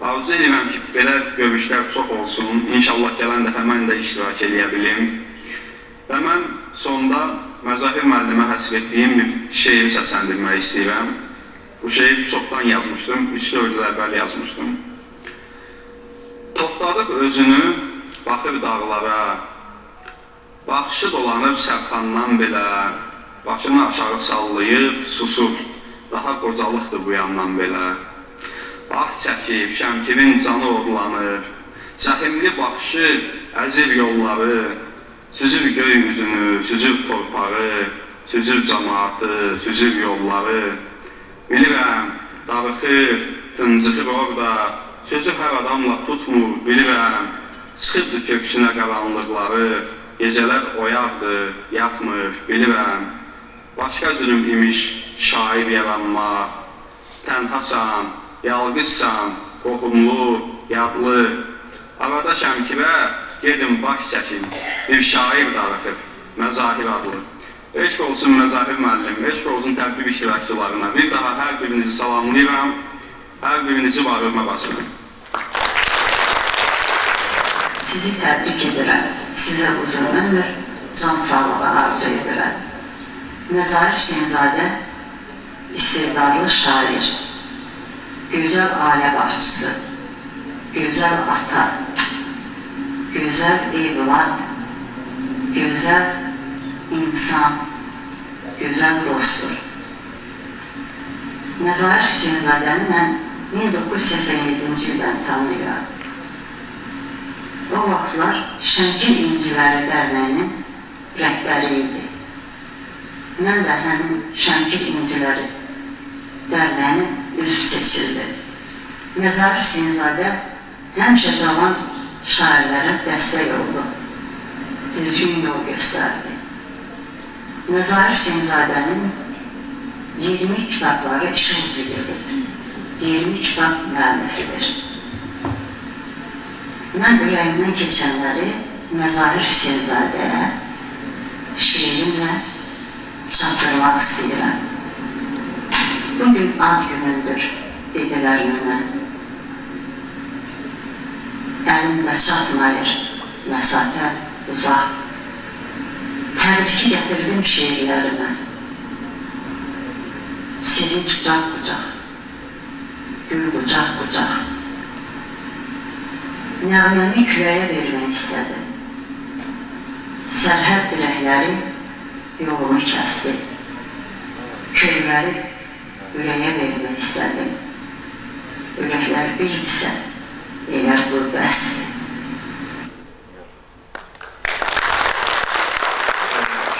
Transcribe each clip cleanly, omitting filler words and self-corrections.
Arzu edirəm ki, belə görüşlər çox olsun. İnşallah gələn dəfə mən də iştirak edə bilim. Və mən sonda Məzahir müəllimə həsb etdiyim bir şeiri səsləndirmək istəyirəm. Bu şeiri çoxdan yazmışdım, 3-4 il əvvəl yazmışdım. Toxtadıb özünü, baxır dağlara, baxışı dolanır sərxandan belə, başını aşağı sallayıb, susur, daha qocalıqdır bu yandan belə. Ah çəkib, Şəmkirin canı orlanır, çəximli baxışı əzir yolları, süzür göy yüzünü, süzür torpağı, süzür cəmaatı, süzür yolları. Bilirəm, darıxır, tıncıxır orada, sözü hər adamla tutmur, bilirəm. Çıxırdı köksünə qaranlıqları, gecələr oyardı, yatmır, bilirəm. Başqa zülüm imiş şair yaranmaq, tənhasan, yalqızsan, qohumlu, yadlı. Arada Şəmkirə gedin baş çəkin, bir şair darıxır, Məzahir adlı. Eşq olsun Məzahir müəllim, eşq olsun tədbir iştirakçılarına. Bir daha hər birinizi salamlayıram, hər birinizi varırma basırım. Sizi təbrik edirəm, sizə uzun ömür, can sağlığı arzu edirəm. Məzahir Hüseynzadə istedadlı şair, gözəl ailə başçısı, gözəl ata, gözəl evlad, gözəl insan, gözəl dostdur. Məzahir Hüseynzadəni mən 1987-ci ildən tanıyıram. O vaxtlar Şəmkir İnciləri Dərnəyinin rəhbəri idi. Mən də həmin Şəmkir İnciləri Dərnəyinin üzv seçildi. Məzahir Hüseynzadə həmişə cavan şairlərə dəstək oldu, düzgün yol göstərdi. Məzahir Hüseynzadənin 20 kitabları işıq üzü gedir, 20 kitab müəllifidir. Mən ürəyimdən keçənləri Məzahir Hüseynzadəyə şiirimlə çatdırmaq istəyirəm. Bugün ad günündür, dedilər mənə. Əlimdə çatmayır, məsafə uzaq. Təbriki gətirdim şeirlərimə. Sevinç qucaq-qucaq, gül qucaq-qucaq. Nəğməmi küləyə vermək istədim. Sərhəd dirəkləri yolunu kəsdi. Köyləri ürəyə vermək istədim. Ürəklər birdirsə, elə bu bəsdir.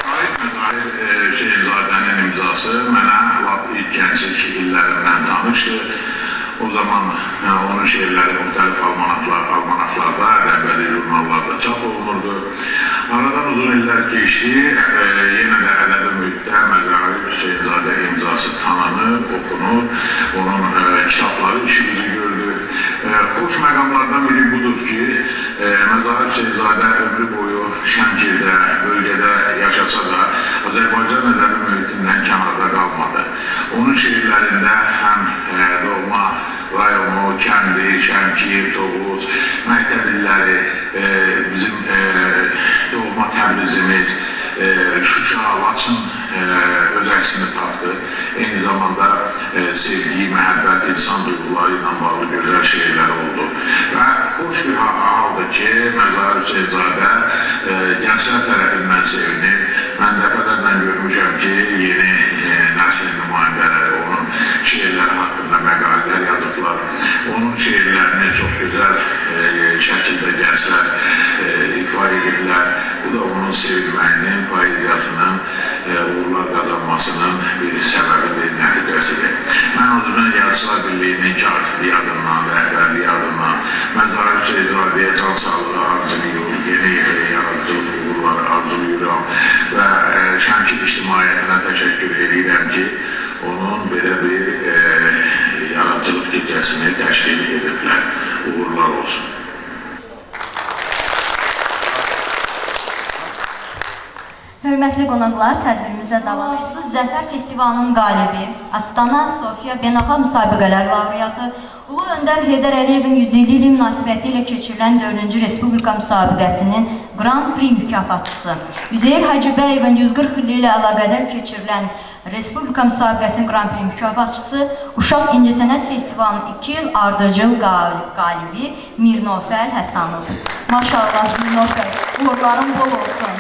Şair Məzahir Hüseynzadənin imzası mənə ilk gənclik illərindən tanışdı. O zaman onun şeirləri müxtəlif almanaqlarda, ədəbi jurnallarda çap olunurdu. Aradan uzun illər keçdi, yenə də ədəbi mühitdə Məzahir Hüseynzadə imzası tanınır, okunur, onun kitabları işi yüzü gördü. Xoş məqamlardan biri budur ki, Məzahir Hüseynzadə ömrü boyu Şəmkirdə, bölgədə yaşasa da Azərbaycan ədəbi mühitindən kənarda qalmadı. Onun şeirlərində həm doğma rayonu, kəndi, Şəmkir, Tovuz, məktəb illəri, bizim doğma Təbrizimiz, Şuşa, Laçın öz əksini tapdı. Eyni zamanda sevgi, məhəbbət, insan duyğuları ilə bağlı gözəl şeirlər oldu. Və xoş bir haldır ki, Məzahir Hüseynzadə gənclər tərəfindən sevinir. Mən dəfələrlə görmüşəm ki, yeni nəsil nümayəndələri onun şeirləri haqqında məqalələr yazıblar. Onun şeirlərini çox gözəl şəkildə gənclər ifa ediblər. Bu da onun sevilməyinin, poeziyasının uğurlar qazanmasının bir səbəbidir, nəticəsidir. Mən Azərbaycan Yazıçılar Birliyinin katiblik adından, rəhbərliyi adından Məzahir Hüseynzadəyə can sağlığı arzulayır, yeni yaradıcılıq uğurları arzulayıram və Şəmkir ictimaiyyətinə təşəkkür edirəm ki, onun belə bir yaradıcılıq gecəsini təşkil ediblər. Uğurlar olsun. Hörmətli qonaqlar, tədbirimizə davam edirsiniz. Zəfər Festivalının qalibi, Astana Sofiya Beynəlxalq Müsabiqələr laureatı, Ulu Öndər Heydər Əliyevin 100 illiyi münasibəti ilə keçirilən 4-cü Respublika müsabiqəsinin Grand Prix mükafatçısı, Üzeyir Hacıbəyevin 140 illiyi ilə əlaqədar keçirilən Respublika müsabiqəsinin Grand Prix mükafatçısı, Uşaq İncəsənət Festivalının 2 il ardıcıl qalibi Mirnofər Həsanov. Maşallah Mirnofər, uğurların bol olsun.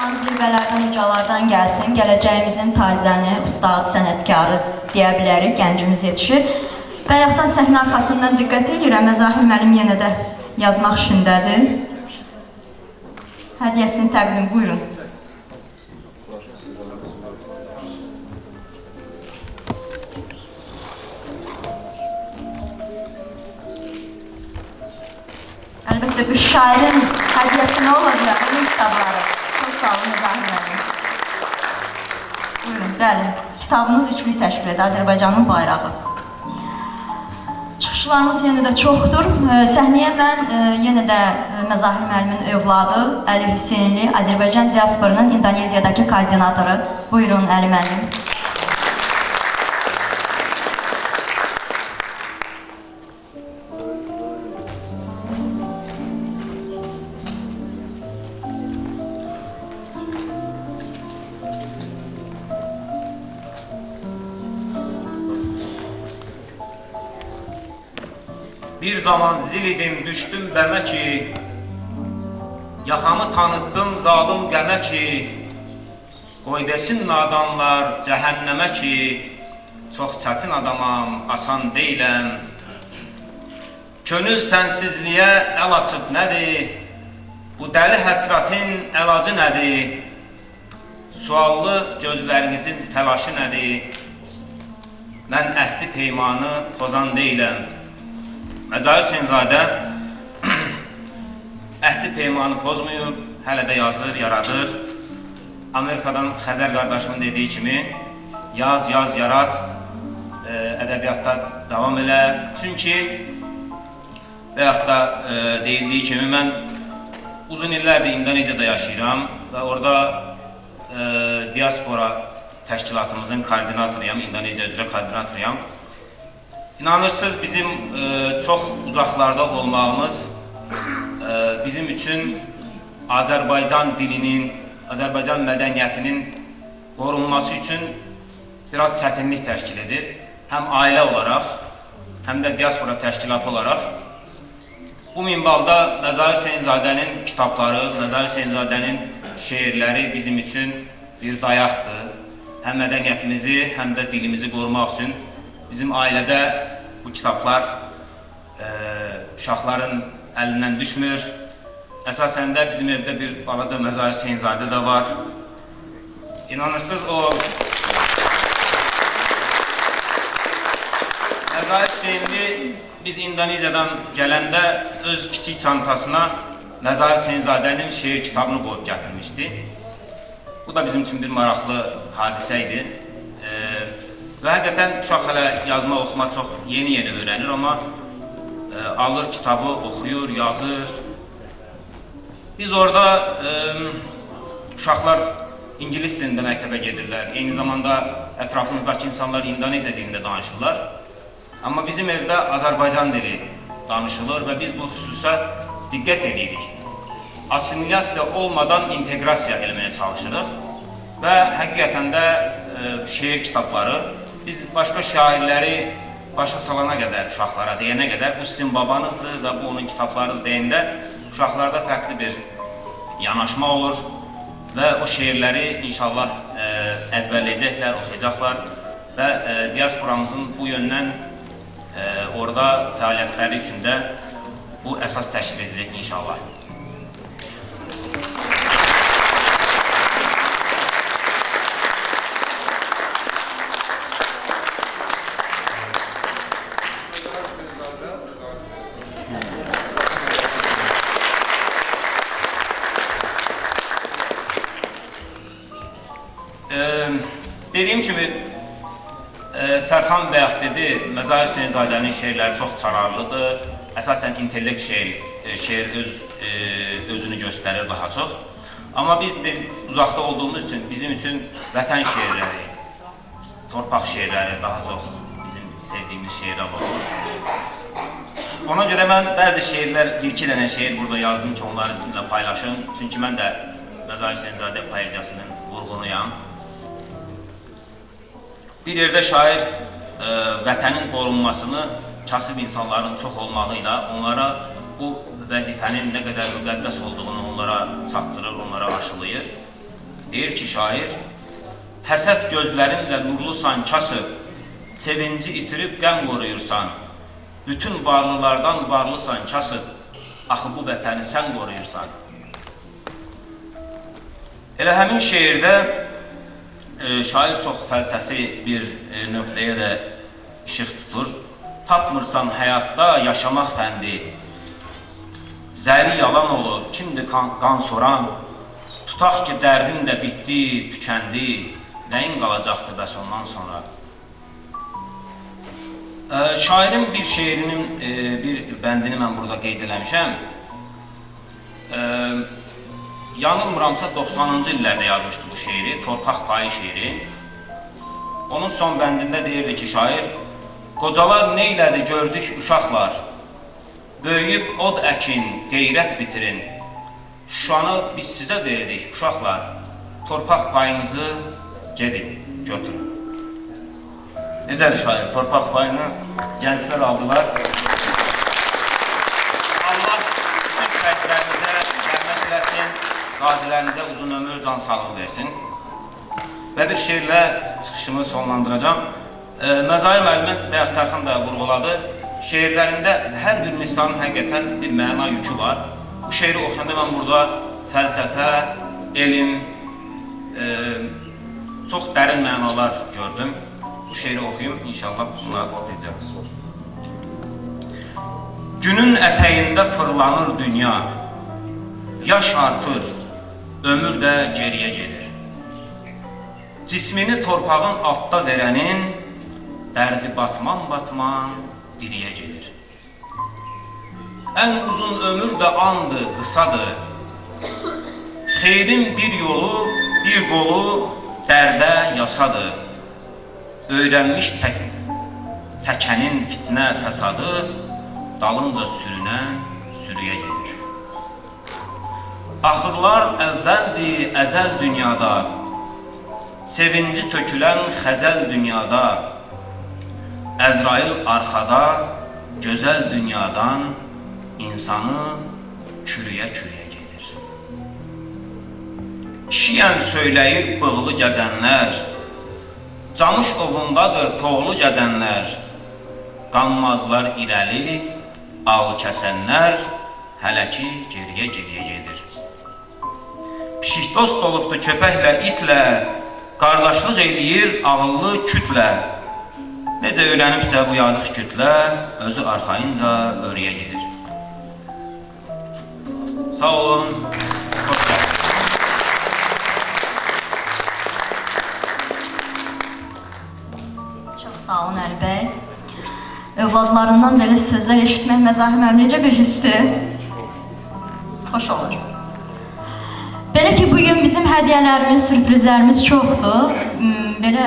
zaman zirvələrdən, ucalardan gəlsin, gələcəyimizin tarzəni, ustad, sənətkarı deyə bilərik, gəncimiz yetişir. Bayaqdan səhnə arxasından diqqət edirəm, Məzahir müəllim yenə də yazmaq işindədir. Hədiyyəsini təqdim, buyurun. Əlbəttə, bir şairin hədiyyəsi nə ola bilər? Onun kitabları. Çox sağ olun, Məzahir müəllim. Buyurun, gəlin. Kitabımız üçlük təşkil edir, Azərbaycanın bayrağı. Çıxışlarımız yenə də çoxdur. Səhnəyə mən yenə də Məzahir müəllimin övladı Əli Hüseynli, Azərbaycan diasporunun İndoneziyadakı koordinatoru. Buyurun, Əli müəllim. Bir zaman zil idim, düşdüm bəmə ki, yaxamı tanıtdım zalım qəmə ki, qoy desin nadanlar cəhənnəmə ki, çox çətin adamam, asan deyiləm. Könül sənsizliyə əl açıb nədir? Bu dəli həsratin əlacı nədir? Suallı gözlərinizin təlaşı nədir? Mən əhdi peymanı pozan deyiləm. Məzahir Hüseynzadə əhdi peymanı pozmuyub, hələ də yazır, yaradır. Amerikadan Xəzər qardaşımın dediyi kimi, yaz, yaz, yarat, ədəbiyyatda davam elə. Çünki, və yaxud da deyildiyi kimi, mən uzun illərdir İndoneziyada yaşayıram və orada diaspora təşkilatımızın koordinatoruyam, İndoneziya üzrə koordinatoruyam. İnanırsınız, bizim çox uzaqlarda olmağımız bizim üçün Azərbaycan dilinin, Azərbaycan mədəniyyətinin qorunması üçün biraz çətinlik təşkil edir. Həm ailə olaraq, həm də diaspora təşkilatı olaraq. Bu minvalda Məzahir Hüseynzadənin kitabları, Məzahir Hüseynzadənin şeirləri bizim üçün bir dayaqdır. Həm mədəniyyətimizi, həm də dilimizi qorumaq üçün bizim ailədə bu kitablar uşaqların əlindən düşmür. Əsasən də bizim evdə bir balaca Məzahir Hüseynzadə də var. İnanırsınız, o Məzahir Hüseynli biz İndoneziyadan gələndə öz kiçik çantasına Məzahir Hüseynzadənin şeir kitabını qoyub gətirmişdi. Bu da bizim üçün bir maraqlı hadisə idi. Və həqiqətən uşaq hələ yazma, oxuma çox yeni-yeni öyrənir, amma alır kitabı, oxuyur, yazır. Biz orada uşaqlar İngilis dilində məktəbə gedirlər. Eyni zamanda ətrafımızdakı insanlar İndoneziya dilində danışırlar. Amma bizim evdə Azərbaycan dili danışılır və biz bu xüsusə diqqət edirik. Asimilyasiya olmadan inteqrasiya eləməyə çalışırıq və həqiqətən də şeir kitabları, biz başqa şairləri başa salana qədər, uşaqlara deyənə qədər, bu sizin babanızdır və bu onun kitablarıdır deyəndə uşaqlarda fərqli bir yanaşma olur və o şeirləri inşallah əzbərləyəcəklər, oxuyacaqlar və diasporamızın bu yöndən orada fəaliyyətləri üçün də bu əsas təşkil edəcək inşallah. Dediyim kimi, Sərxan Bəyək dedi, Məzahir Hüseynzadənin şeirləri çox çararlıdır. Əsasən intellekt şeir özünü göstərir daha çox. Amma biz uzaqda olduğumuz üçün, bizim üçün vətən şeirləri, torpaq şeirləri daha çox bizim sevdiyimiz şeirlər olur. Ona görə mən bəzi şeirlər, bir-iki dənə şeir burada yazdım ki, onları sizinlə paylaşım. Çünki mən də Məzahir Hüseynzadə poeziyasının vurğunuyam. Bir yerdə şair vətənin qorunmasını kasıb insanların çox olmağı ilə onlara bu vəzifənin nə qədər müqəddəs olduğunu onlara çatdırır, onlara aşılayır. Deyir ki, şair, həsəd gözlərinlə nurlusan kasıb, sevinci itirib qəm qoruyursan, bütün varlılardan varlısan kasıb, axı bu vətəni sən qoruyursan. Elə həmin şeirdə şair çox fəlsəfi bir nöqtəyə də işıq tutur. Tapmırsan həyatda yaşamaq fəndi, zəri yalan olur, kimdir qan soran, tutaq ki, dərdin də bitdi, tükəndi, nəyin qalacaqdır bəs ondan sonra? Şairin bir şeirinin bir bəndini mən burada qeyd eləmişəm. Yanılmıramsa 90-cı illərdə yazmışdı bu şeiri, Torpaq Payı şeiri. Onun son bəndində deyirdi ki, şair, qocalar neylədi gördük uşaqlar, böyüyüb od əkin, qeyrət bitirin, Şuşanı biz sizə verdik uşaqlar, torpaq payınızı gedin, götürün. Necədir şair? Torpaq payını gənclər aldılar. Allah bütün şəhidlərimizə rəhmət eləsin, qazilərimizə uzun ömür, can sağlığı versin. Və bir şeirlə çıxışımı sonlandıracağım. Məzahir müəllim Bəyəx Sərxan da vurğuladı. Şeirlərində hər bir misranın həqiqətən bir məna yükü var. Bu şeiri oxuyanda mən burada fəlsəfə, elm, çox dərin mənalar gördüm. Bu şeiri oxuyum, inşallah buna bitirəcəm. Günün ətəyində fırlanır dünya, yaş artır, ömür də geriyə gedir. Cismini torpağın altda verənin, dərdi batman-batman diriyə gedir. Ən uzun ömür də andır, qısadır. Xeyrin bir yolu, bir qolu dərdə yasadır. Öyrənmiş təkənin fitnə fəsadı dalınca sürünən sürüyə gedir. Axırlar əvvəldir əzəl dünyada, sevinci tökülən xəzəl dünyada, Əzrail arxada, gözəl dünyadan insanı kürüyə-kürüyə gedir. Kişiyən söyləyir bığlı gəzənlər, camış ovundadır toğlu gəzənlər, qanmazlar irəli, ağ kəsənlər, hələ ki geriyə-geriyə gedir. Pişik dost olubdur köpəklə, itlə, qardaşlıq eləyir ağıllı kütlə. Necə öyrənibsə bu yazıq kütlə, özü arxayınca örüyə gedir. Sağ olun, xoş gəldiniz. Çox sağ olun Əli bəy. Övladlarından belə sözlər eşitmək Məzahir müəllim necə bir hissdir? Xoş olur. Belə ki, bugün bizim hədiyyələrimiz, sürprizlərimiz çoxdur. Belə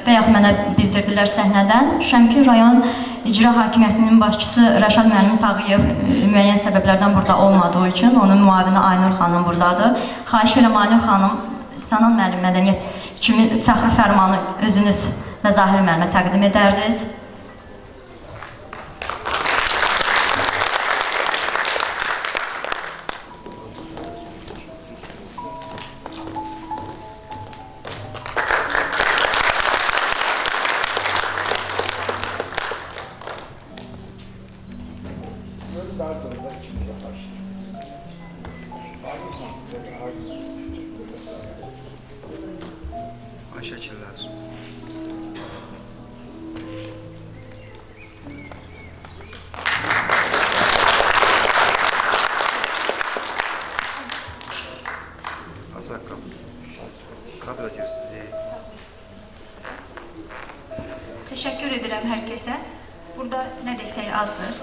bayaq mənə bildirdilər səhnədən. Şəmkir rayon İcra Hakimiyyətinin başçısı Rəşad müəllim Tağıyev müəyyən səbəblərdən burada olmadığı üçün onun müavini Aynur xanım buradadır. Xahiş edirəm Aynur xanım, Sənan müəllim mədəniyyət kimi fəxri fərmanı özünüz Məzahir müəllimə təqdim edərdiniz. Şəkillər. Azaqqa. Kadr edir sizi. Teşekkür ederim herkese. Burada ne desək azdır.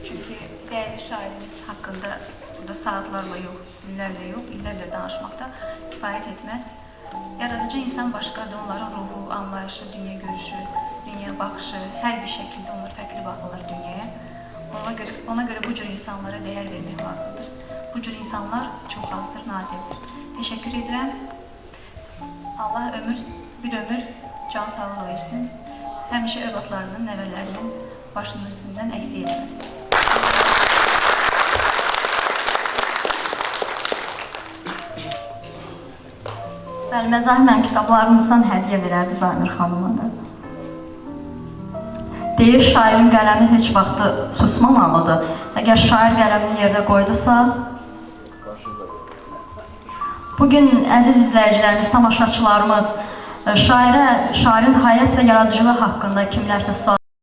Çünkü değerli şairimiz hakkında burada saatlerle yok, günlerle yok, illerle danışmakta kifayet etmez. Yaradıcı insan başkadır, onların ruhu, anlayışı, dünya görüşü, dünya bakışı, her bir şekilde onlar farklı bakırlar dünyaya. Ona göre bu cür insanlara değer vermek lazımdır. Bu cür insanlar çok azdır, nadirdir. Teşekkür ederim. Allah bir ömür can sağlığı versin. Həmişə övladlarının, nəvələrinin başının üstündən əksik edilməsin. Bəli, Məzahir mənim kitablarımızdan hədiyyə verərdi Zaynur xanıma da. Deyir, şairin qələmi heç vaxtı susmamalıdır. Əgər şair qələmini yerdə qoydusa... Bugün əziz izləyicilərimiz, tamaşaçılarımız, şairin həyat və yaradıcılığı haqqında kimlərsə sual